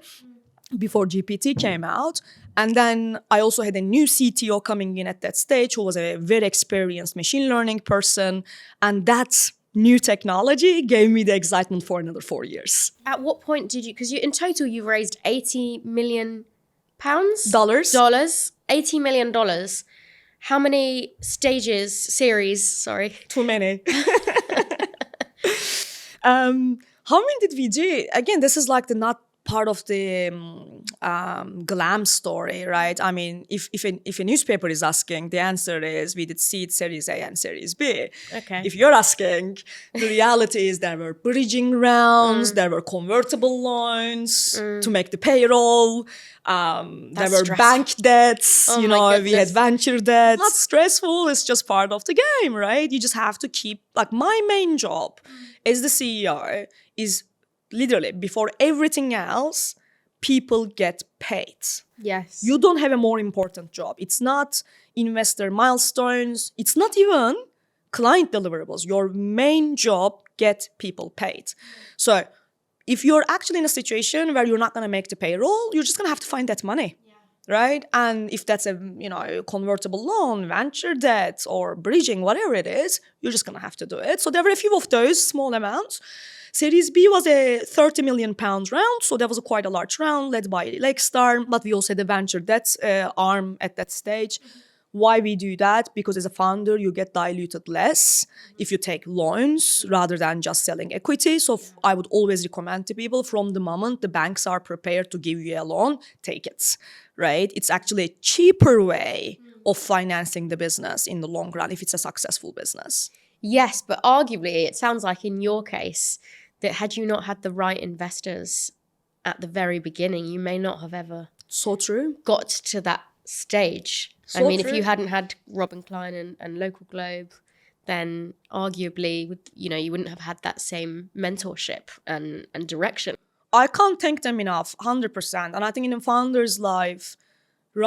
before GPT came out. And then I also had a new CTO coming in at that stage who was a very experienced machine learning person. And that's new technology gave me the excitement for another 4 years. At what point did you, because in total you've raised £80 million? Dollars. $80 million. How many series? Too many. How many did we do? Again, this is like the not part of the glam story, right? I mean, if a newspaper is asking, the answer is we did seed Series A and Series B. Okay. If you're asking, the reality is there were bridging rounds, there were convertible loans to make the payroll, there were bank debts, we had venture debts. Not stressful, it's just part of the game, right? You just have to keep, like my main job as the CEO is literally, before everything else, people get paid. Yes. You don't have a more important job. It's not investor milestones. It's not even client deliverables. Your main job, get people paid. So if you're actually in a situation where you're not going to make the payroll, you're just going to have to find that money. Right? And if that's a convertible loan, venture debt, or bridging, whatever it is, you're just going to have to do it. So there were a few of those small amounts. Series B was a £30 million round, so that was quite a large round led by Lakestar, but we also had a venture debt arm at that stage. Why we do that? Because as a founder, you get diluted less if you take loans rather than just selling equity. So I would always recommend to people, from the moment the banks are prepared to give you a loan, take it, right? It's actually a cheaper way of financing the business in the long run if it's a successful business. Yes, but arguably, it sounds like in your case that had you not had the right investors at the very beginning, you may not have ever so true got to that stage. So true. If you hadn't had Robin Klein and Local Globe, then arguably, you wouldn't have had that same mentorship and direction. I can't thank them enough, 100%. And I think in a founder's life,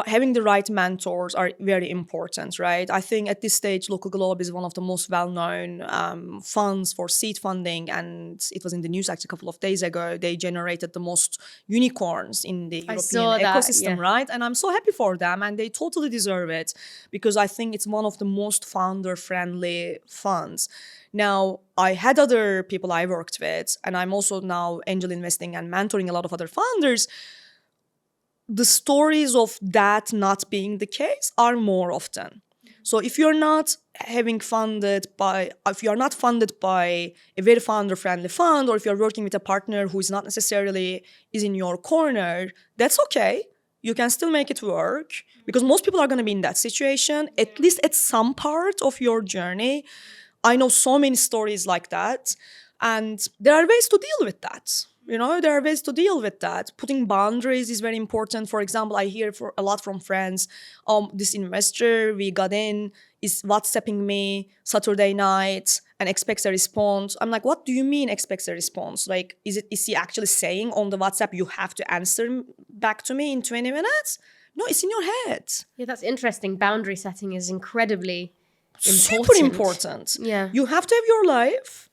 having the right mentors are very important, right? I think at this stage, Local Globe is one of the most well-known funds for seed funding. And it was in the news actually a couple of days ago. They generated the most unicorns in the European ecosystem, right? And I'm so happy for them. And they totally deserve it because I think it's one of the most founder-friendly funds. Now, I had other people I worked with, and I'm also now angel investing and mentoring a lot of other founders. The stories of that not being the case are more often. So if you're not funded by a very founder-friendly fund, or if you're working with a partner who is not necessarily is in your corner, that's okay. You can still make it work because most people are going to be in that situation, at least at some part of your journey. I know so many stories like that, and there are ways to deal with that. There are ways to deal with that. Putting boundaries is very important. For example, I hear a lot from friends, this investor we got in is WhatsApping me Saturday night and expects a response. I'm like, what do you mean expects a response? Like, is he actually saying on the WhatsApp, you have to answer back to me in 20 minutes? No, it's in your head. Yeah, that's interesting. Boundary setting is incredibly important. Super important. Yeah. You have to have your life.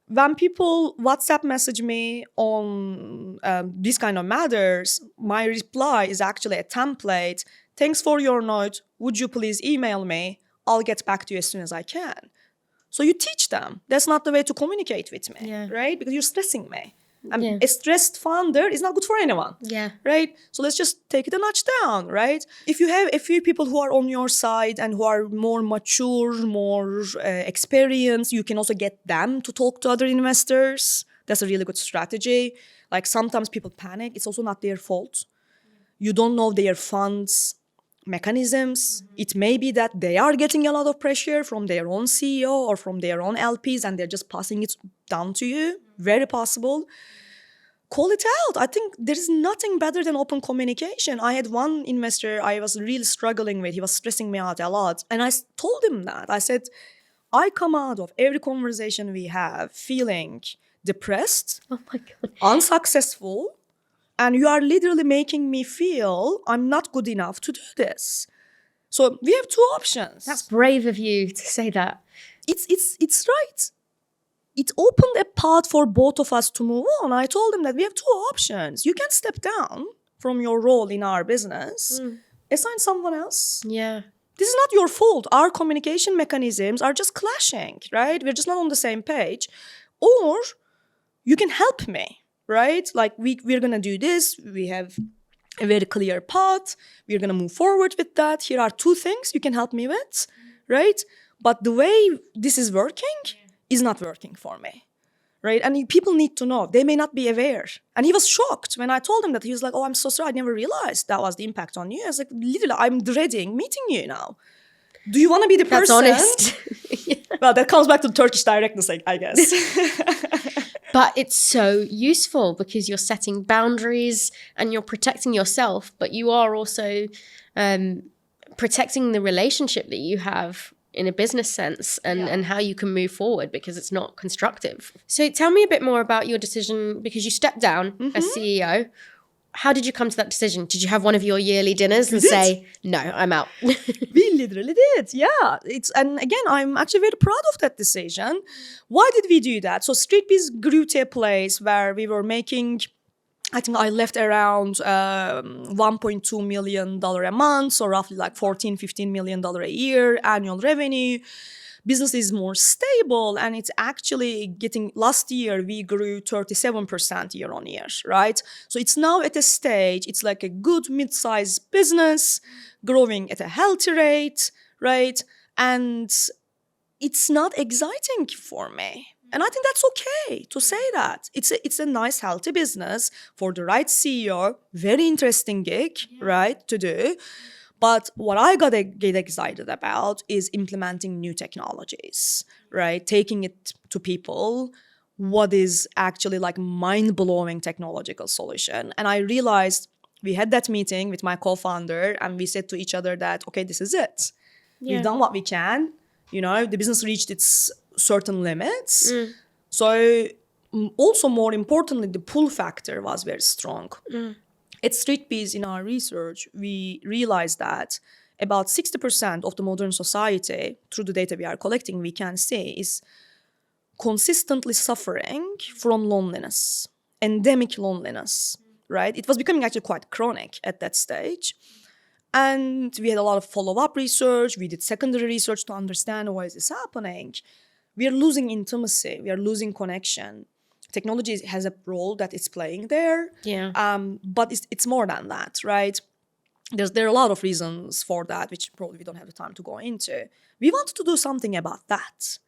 When people WhatsApp message me on these kind of matters, my reply is actually a template. Thanks for your note. Would you please email me? I'll get back to you as soon as I can. So you teach them. That's not the way to communicate with me, right? Because you're stressing me. And Yeah. a stressed founder is not good for anyone. Yeah. Right? So let's just take it a notch down, right? If you have a few people who are on your side and who are more mature, more experienced, you can also get them to talk to other investors. That's a really good strategy. Like sometimes people panic. It's also not their fault. You don't know their funds mechanisms. It may be that they are getting a lot of pressure from their own CEO or from their own LPs and they're just passing it down to you. Very possible. Call it out. I think there is nothing better than open communication. I had one investor I was really struggling with. He was stressing me out a lot. And I told him that. I said, I come out of every conversation we have feeling depressed, Oh my God. unsuccessful, and you are literally making me feel I'm not good enough to do this. So we have two options. That's brave of you to say that. It's right. It opened a path for both of us to move on. I told him that we have two options. You can step down from your role in our business, assign someone else. Yeah. This is not your fault. Our communication mechanisms are just clashing, right? We're just not on the same page. Or you can help me, right? Like we're going to do this. We have a very clear path. We're going to move forward with that. Here are two things you can help me with, right? But the way this is working is not working for me, right? And people need to know. They may not be aware. And he was shocked when I told him that. He was like, oh, I'm so sorry. I never realized that was the impact on you. I was like, literally, I'm dreading meeting you now. Do you want to be the That's person? honest. Yeah. Well, that comes back to Turkish directness, I guess. But it's so useful because you're setting boundaries and you're protecting yourself, but you are also protecting the relationship that you have in a business sense and how you can move forward because it's not constructive. So tell me a bit more about your decision because you stepped down as CEO. How did you come to that decision? Did you have one of your yearly dinners and say, no, I'm out? We literally did, yeah. And again, I'm actually very proud of that decision. Why did we do that? So Streetbees grew to a place where we were making, I think I left around $1.2 million a month, so roughly like $14-15 million a year annual revenue. Business is more stable and it's actually getting, last year we grew 37% year on year, right? So it's now at a stage, it's like a good mid-sized business growing at a healthy rate, right? And it's not exciting for me. And I think that's okay to say that. It's a nice, healthy business for the right CEO, very interesting gig, right, to do. But what I gotta get excited about is implementing new technologies, right? Taking it to people, what is actually like mind-blowing technological solution. And I realized we had that meeting with my co-founder and we said to each other that, okay, this is it. Yeah. We've done what we can. You know, the business reached its certain limits. So also more importantly, the pull factor was very strong. At Streetbees, in our research, we realized that about 60% of the modern society, through the data we are collecting, we can see is consistently suffering from loneliness, endemic loneliness, right? It was becoming actually quite chronic at that stage. And we had a lot of follow-up research. We did secondary research to understand why is this happening. We are losing intimacy. We are losing connection. Technology has a role that it's playing there. Yeah. But it's more than that, right? There are a lot of reasons for that, which probably we don't have the time to go into. We wanted to do something about that.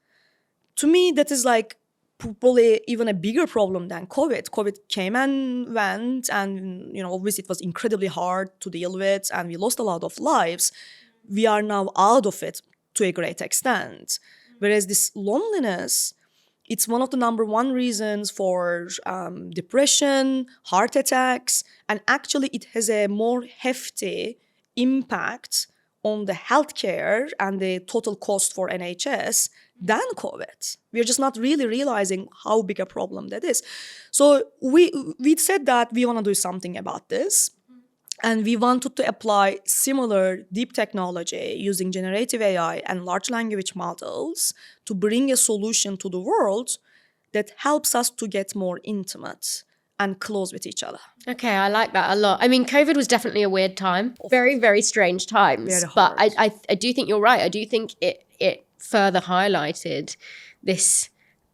To me, that is like probably even a bigger problem than COVID. COVID came and went, and obviously it was incredibly hard to deal with, and we lost a lot of lives. We are now out of it to a great extent. Whereas this loneliness, it's one of the number one reasons for depression, heart attacks, and actually it has a more hefty impact on the healthcare and the total cost for NHS than COVID. We're just not really realizing how big a problem that is. So we said that we want to do something about this. And we wanted to apply similar deep technology using generative AI and large language models to bring a solution to the world that helps us to get more intimate and close with each other. Okay, I like that a lot. I mean, COVID was definitely a weird time. Very, very strange times. Very but hard. I do think you're right. I do think it further highlighted this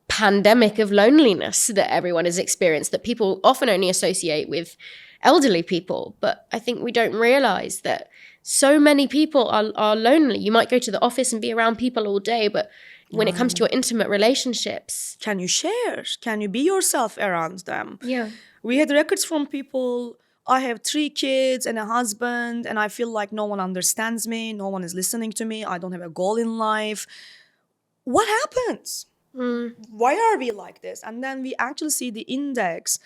pandemic of loneliness that everyone has experienced, that people often only associate with elderly people. But I think we don't realize that so many people are lonely. You might go to the office and be around people all day, but when it comes to your intimate relationships, can you share? Can you be yourself around them? Yeah. We had records from people, I have 3 kids and a husband, and I feel like no one understands me, no one is listening to me, I don't have a goal in life. What happens? Why are we like this? And then we actually see the index.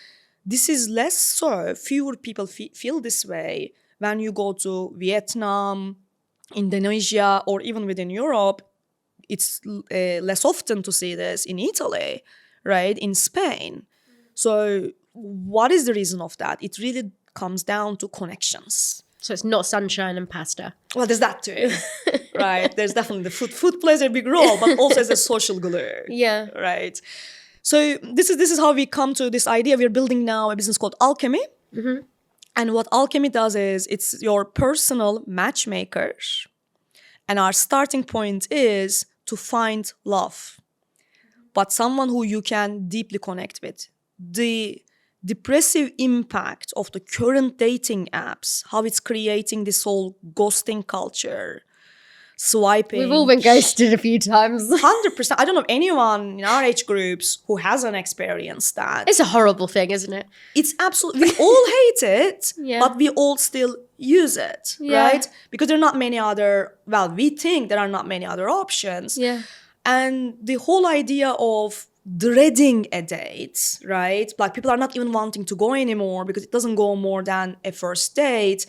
This is less so, fewer people feel this way when you go to Vietnam, Indonesia, or even within Europe. It's less often to see this in Italy, right? In Spain. So what is the reason of that? It really comes down to connections. So it's not sunshine and pasta. Well, there's that too, right? There's definitely the food. Food plays a big role, but also as a social glue. Yeah. Right. So this is how we come to this idea. We're building now a business called Alchemy. Mm-hmm. And what Alchemy does is it's your personal matchmaker. And our starting point is to find love, but someone who you can deeply connect with. The depressive impact of the current dating apps, how it's creating this whole ghosting culture, swiping. We've all been ghosted a few times. 100%. I don't know anyone in our age groups who hasn't experienced that. It's a horrible thing, isn't it? It's absolutely, we all hate it, Yeah. but we all still use it, Yeah. right? Because there are not many other, well, we think there are not many other options. Yeah. And the whole idea of dreading a date, right? Like people are not even wanting to go anymore because it doesn't go more than a first date.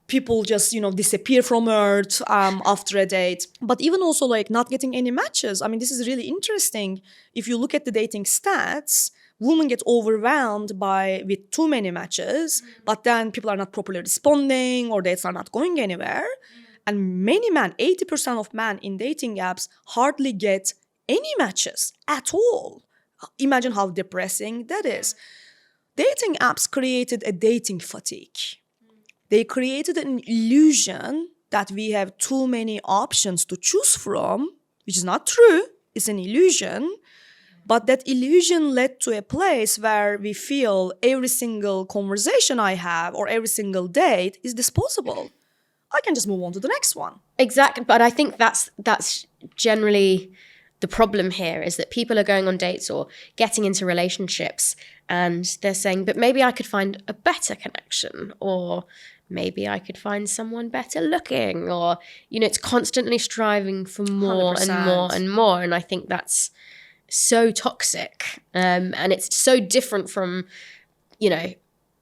People just, disappear from Earth after a date. But even also like not getting any matches. I mean, this is really interesting. If you look at the dating stats, women get overwhelmed with too many matches, but then people are not properly responding or dates are not going anywhere. And many men, 80% of men in dating apps hardly get any matches at all. Imagine how depressing that is. Dating apps created a dating fatigue. They created an illusion that we have too many options to choose from, which is not true. It's an illusion. But that illusion led to a place where we feel every single conversation I have or every single date is disposable. I can just move on to the next one. Exactly. But I think that's generally the problem here, is that people are going on dates or getting into relationships and they're saying, but maybe I could find a better connection, or maybe I could find someone better looking, or, it's constantly striving for more 100%. and more and more. And I think that's so toxic. And it's so different from,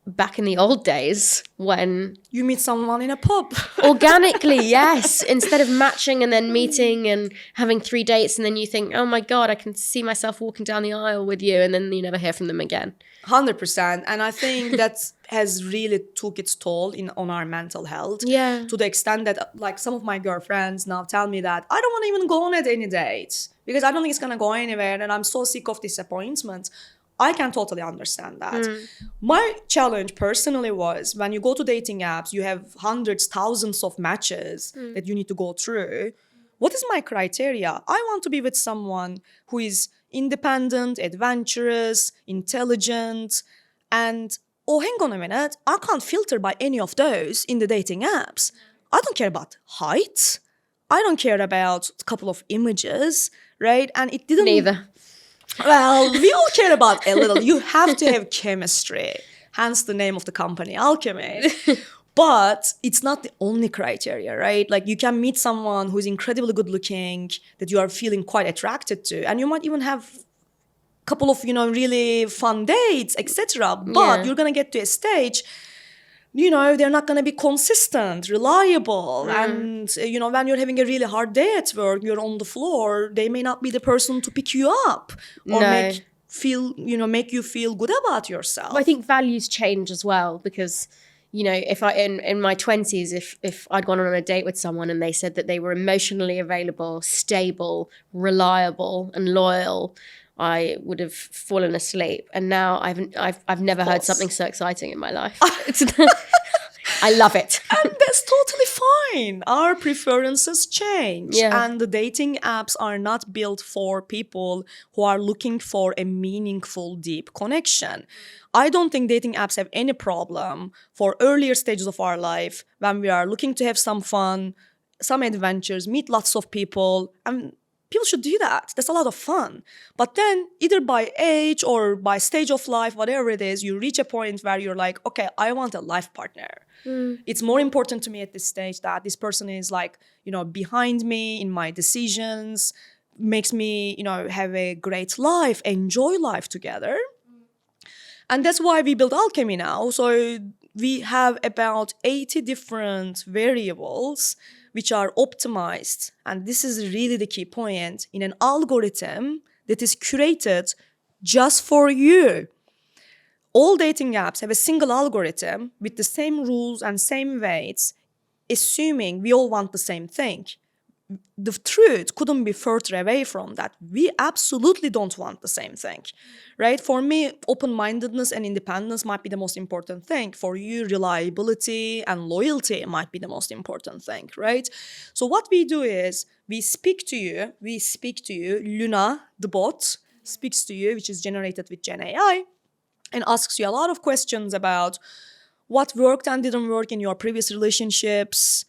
back in the old days when You meet someone in a pub. organically, yes, instead of matching and then meeting and having 3 dates, and then you think, oh my God, I can see myself walking down the aisle with you, and then you never hear from them again. 100%. And I think that has really took its toll on our mental health. Yeah. To the extent that like some of my girlfriends now tell me that I don't want to even go on any dates because I don't think it's going to go anywhere and I'm so sick of disappointment. I can totally understand that. My challenge personally was when you go to dating apps, you have hundreds, thousands of matches that you need to go through. What is my criteria? I want to be with someone who is independent, adventurous, intelligent, and hang on a minute, I can't filter by any of those in the dating apps. I don't care about height. I don't care about a couple of images, right? And it didn't... Neither. Well, we all care about a little. You have to have chemistry, hence the name of the company, Alchemy. But it's not the only criteria, right? Like you can meet someone who's incredibly good looking that you are feeling quite attracted to, and you might even have a couple of, really fun dates, etc. But you're gonna get to a stage, they're not going to be consistent, reliable. And, when you're having a really hard day at work, you're on the floor, they may not be the person to pick you up or make you feel good about yourself. Well, I think values change as well because, if I, in my 20s, if I'd gone on a date with someone and they said that they were emotionally available, stable, reliable and loyal, I would have fallen asleep. And now I've never heard something so exciting in my life. I love it. And that's totally fine. Our preferences change. Yeah. And the dating apps are not built for people who are looking for a meaningful, deep connection. I don't think dating apps have any problem for earlier stages of our life when we are looking to have some fun, some adventures, meet lots of people, and people should do that. That's a lot of fun. But then either by age or by stage of life, whatever it is, you reach a point where you're like, okay, I want a life partner. It's more important to me at this stage that this person is like, behind me in my decisions, makes me, have a great life, enjoy life together. And that's why we build Alchemy now. So we have about 80 different variables which are optimized. And this is really the key point, in an algorithm that is curated just for you. All dating apps have a single algorithm with the same rules and same weights, assuming we all want the same thing. The truth couldn't be further away from that. We absolutely don't want the same thing, right? For me, open-mindedness and independence might be the most important thing. For you, reliability and loyalty might be the most important thing, right? So what we do is we speak to you. Luna, the bot, speaks to you, which is generated with Gen AI, and asks you a lot of questions about what worked and didn't work in your previous relationships,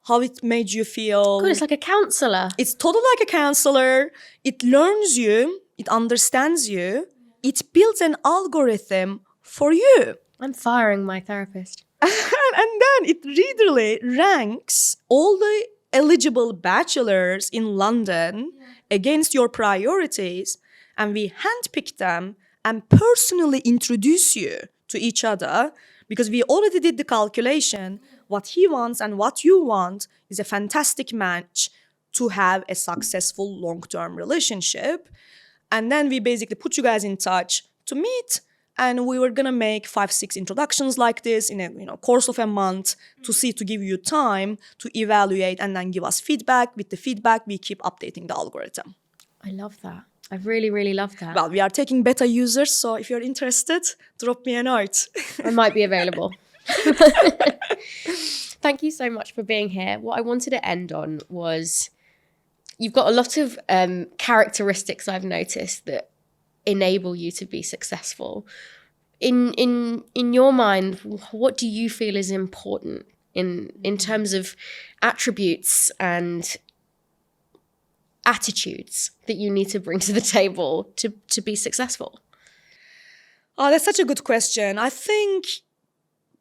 how it made you feel. Good, it's like a counselor. It's totally like a counselor. It learns you. It understands you. It builds an algorithm for you. I'm firing my therapist. And then it literally ranks all the eligible bachelors in London against your priorities. And we handpick them and personally introduce you to each other, because we already did the calculation. What he wants and what you want is a fantastic match to have a successful long-term relationship. And then we basically put you guys in touch to meet. And we were going to make 5-6 introductions like this in a course of a month to give you time to evaluate and then give us feedback. With the feedback, we keep updating the algorithm. I love that. I really, really love that. Well, we are taking beta users, so if you're interested, drop me a note. I might be available. Thank you so much for being here. What I wanted to end on was, you've got a lot of characteristics I've noticed that enable you to be successful. In your mind, what do you feel is important in terms of attributes and attitudes that you need to bring to the table to be successful? Oh, that's such a good question. I think,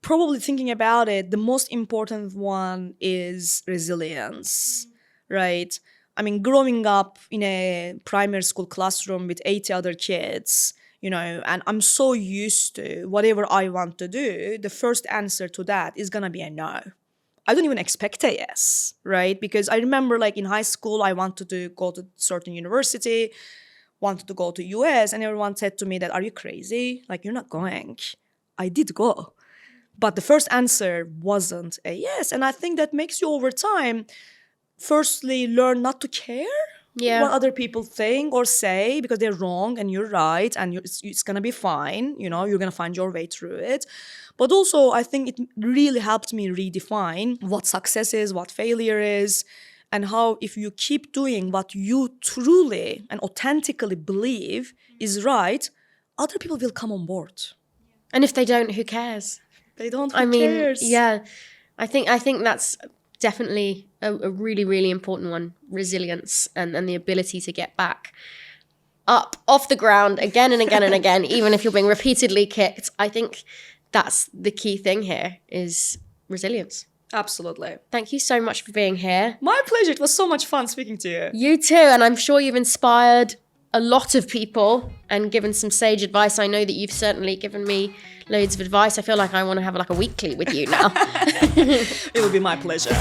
probably thinking about it, the most important one is resilience, right? I mean, growing up in a primary school classroom with 80 other kids, and I'm so used to whatever I want to do, the first answer to that is gonna be a no. I don't even expect a yes, right? Because I remember, like, in high school, I wanted to go to certain university, wanted to go to US, and everyone said to me that, are you crazy? Like, you're not going. I did go. But the first answer wasn't a yes. And I think that makes you, over time, firstly, learn not to care what other people think or say, because they're wrong and you're right, and it's going to be fine. You're going to find your way through it. But also, I think it really helped me redefine what success is, what failure is, and how if you keep doing what you truly and authentically believe is right, other people will come on board. And if they don't, who cares? They don't, who cares? Yeah. I think that's definitely a really, really important one. Resilience and the ability to get back up off the ground again and again and again, even if you're being repeatedly kicked. I think that's the key thing here, is resilience. Absolutely. Thank you so much for being here. My pleasure. It was so much fun speaking to you. You too. And I'm sure you've inspired a lot of people and given some sage advice. I know that you've certainly given me loads of advice. I feel like I want to have like a weekly with you now. It would be my pleasure.